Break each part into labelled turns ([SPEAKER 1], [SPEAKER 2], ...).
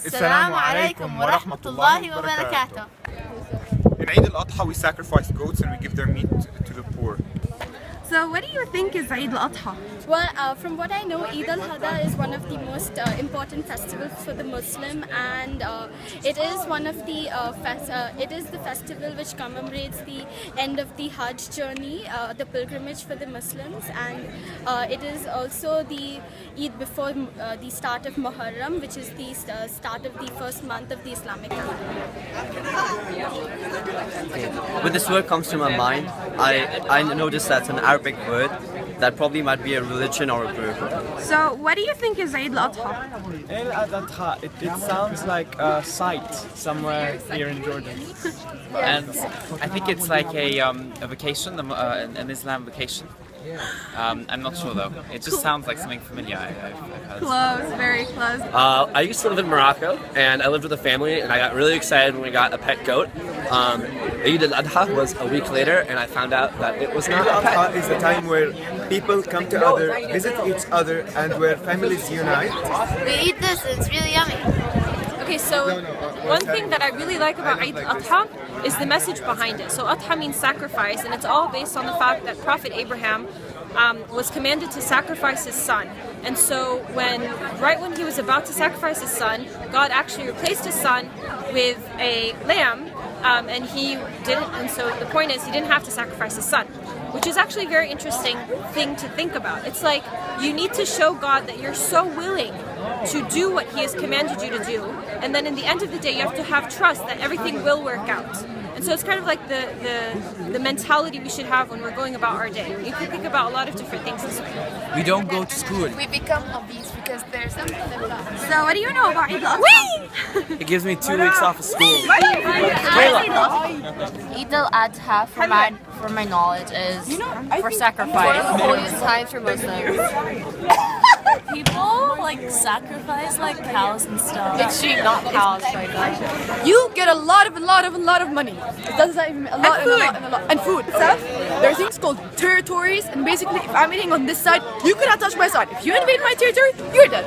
[SPEAKER 1] السلام عليكم ورحمة الله وبركاته. In Eid al-Adha we sacrifice goats and we give their meat to the poor.
[SPEAKER 2] So what do you think is Eid al-Adha?
[SPEAKER 3] Well, from what I know, AlAdha is one of the most important festivals for the Muslim, and it is one of the it is the festival which commemorates the end of the Hajj journey, the pilgrimage for the Muslims, and it is also the Eid before the start of Muharram, which is the start of the first month of the Islamic calendar.
[SPEAKER 4] When this word comes to my mind, I noticed that's an Arabic word that probably might be a religion or a group.
[SPEAKER 2] So what do you think is Eid al-Adha?
[SPEAKER 5] AlAdha, it sounds like a site somewhere here in Jordan.
[SPEAKER 6] And I think it's like a vacation, an Islam vacation. I'm not sure though. It just sounds like something familiar. I've heard.
[SPEAKER 2] Close, very close.
[SPEAKER 7] I used to live in Morocco, and I lived with a family, and I got really excited when we got a pet goat. Eid al-Adha was a week later, and I found out that it was not a pet.
[SPEAKER 1] Eid al-Adha is a time where people come together, visit each other, and where families unite.
[SPEAKER 8] We eat this and it's really yummy.
[SPEAKER 9] Okay, so one thing that I really like about Eid al-Adha is the message behind it. So Adha means sacrifice, and it's all based on the fact that Prophet Abraham was commanded to sacrifice his son. And so right when he was about to sacrifice his son, God actually replaced his son with a lamb, and he didn't. And so the point is, he didn't have to sacrifice his son, which is actually a very interesting thing to think about. It's like you need to show God that you're so willing to do what He has commanded you to do, and then in the end of the day you have to have trust that everything will work out. And so it's kind of like the mentality we should have when we're going about our day. You can think about a lot of different things this way.
[SPEAKER 6] We don't go to school.
[SPEAKER 8] We become obese because there's something about us.
[SPEAKER 2] So what do you know about Eid al-Adha?
[SPEAKER 6] It gives me 2 weeks off of school.
[SPEAKER 8] Eid al-Adha, for my knowledge, is for sacrifice. One of the holiest times for Muslims.
[SPEAKER 10] People like sacrifice like cows and stuff.
[SPEAKER 8] It's sheep, not cows.
[SPEAKER 11] You get a lot of money. It doesn't even a lot and food stuff. There are things called territories, and basically, if I'm eating on this side, you cannot touch my side. If you invade my territory, you're dead.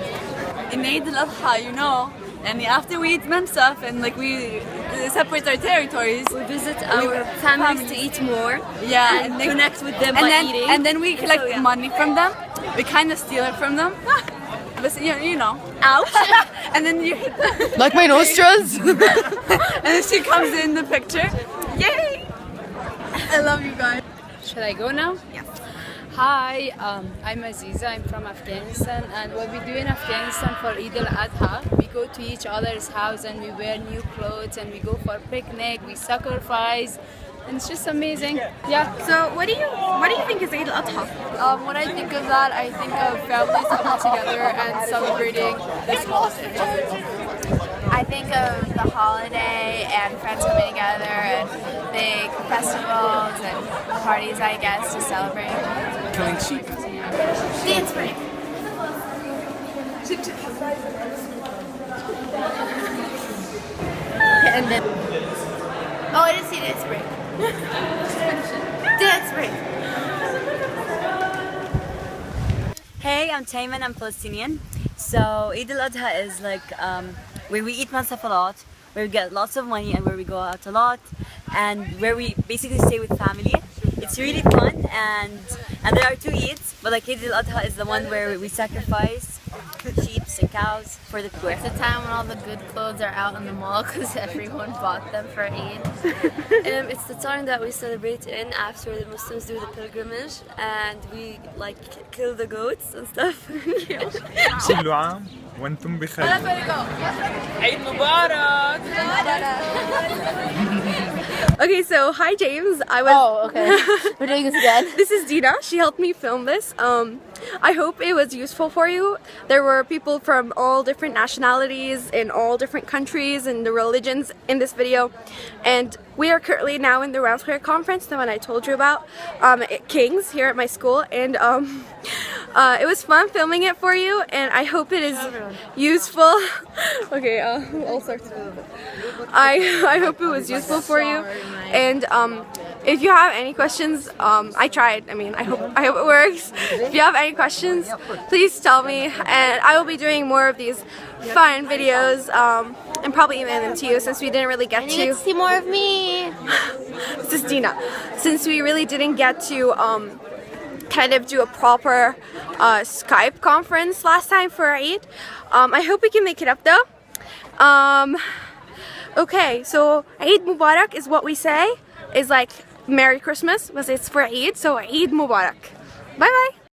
[SPEAKER 10] In Eid al-Adha, you know, and after we eat mem stuff and like we separate our territories, we visit our families to eat more. Yeah, and connect with them by eating. And then we collect money from them. We kind of steal it from them. But you know, ouch! And then you
[SPEAKER 11] Like my nostrils.
[SPEAKER 10] and then she comes in the picture. Yay!
[SPEAKER 2] I love you guys.
[SPEAKER 12] Should I go now?
[SPEAKER 2] Yes.
[SPEAKER 12] Hi, I'm Aziza. I'm from Afghanistan, and what we do in Afghanistan for Eid al-Adha, we go to each other's house and we wear new clothes and we go for picnic. We sacrifice, and it's just amazing. Yeah.
[SPEAKER 2] So what do you think is Eid al-Adha?
[SPEAKER 8] When I think of that, I think of families coming together and celebrating this holiday. I think of the holiday and friends coming together and big festivals and parties, I guess, to celebrate.
[SPEAKER 6] Killing sheep.
[SPEAKER 8] Dance break. And then, oh, I didn't see dance break. Dance break.
[SPEAKER 13] Hey, I'm Tayman, I'm Palestinian. So Eid al-Adha is like where we eat mansaf a lot, where we get lots of money and where we go out a lot, and where we basically stay with family. It's really fun, and there are 2 Eids, but like Eid al-Adha is the one where we sacrifice sheep and cows for the poor.
[SPEAKER 8] It's a time when all the good clothes are out in the mall because everyone bought them for Eid.
[SPEAKER 10] It's the time that we celebrate in after the Muslims do the pilgrimage, and we like kill the goats and stuff.
[SPEAKER 1] كل عام وانتم بخير.
[SPEAKER 6] Eid Mubarak!
[SPEAKER 2] Okay, so hi James.
[SPEAKER 8] Oh, okay. We're doing this again.
[SPEAKER 2] This is Dina. She helped me film this. I hope it was useful for you. There were people from all different nationalities in all different countries and the religions in this video. And we are currently now in the Round Square conference, the one I told you about, at King's here at my school. And it was fun filming it for you, and I hope it is useful. Okay, all sorts of. I hope it was useful for you, and if you have any questions, I tried. I mean, I hope it works. If you have any questions, please tell me, and I will be doing more of these fun videos, and probably email them to you since we didn't really get to.
[SPEAKER 14] You get to see more of me.
[SPEAKER 2] This is Dina. Since we really didn't get to kind of do a proper Skype conference last time for Eid. I hope we can make it up though. Okay, so Eid Mubarak is what we say. Is like Merry Christmas, but it's for Eid, so Eid Mubarak. Bye bye.